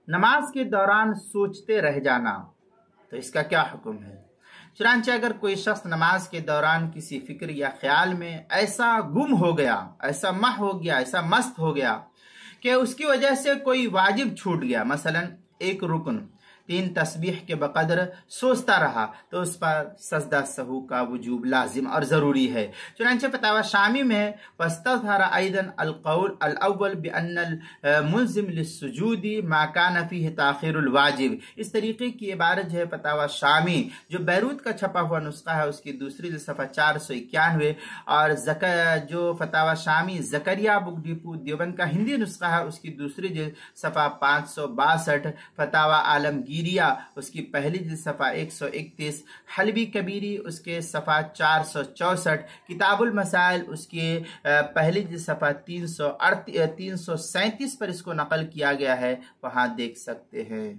نماز کے دوران سوچتے رہ جانا، تو اس کا کیا حکم ہے؟ چنانچہ اگر کوئی شخص نماز کے دوران کسی فکر یا خیال میں ایسا گم ہو گیا، ایسا محو ہو گیا، ایسا مست ہو گیا کہ اس کی وجہ سے کوئی واجب چھوٹ گیا، مثلا ایک رکن 3 تسبیح کے بقدر سوچتا رہا، تو اس پر سجدہ سہو کا وجوب لازم اور ضروری ہے۔ چنانچہ فتاوی شامی میں واستظہر ایضا القول الاول بان الملزم للسجود ما كان فيه تاخیر الواجب، اس طریقے کی عبارت ہے فتاوی شامی جو بیروت کا چھپا ہوا نسخہ ہے، اس کی دوسری جلد صفحہ 491، اور جو فتاوی شامی زکریا بک ڈپو دیوبند کا ہندی نسخہ ہے، اس کی دوسری جلد صفحہ 562، فتاوی عالمگیر اس کی پہلی جلد صفحہ 131، حلبی کبیری اس کے صفحہ 464، کتاب المسائل اس کے پہلی جلد صفحہ 337 پر اس کو نقل کیا گیا ہے، وہاں دیکھ سکتے ہیں۔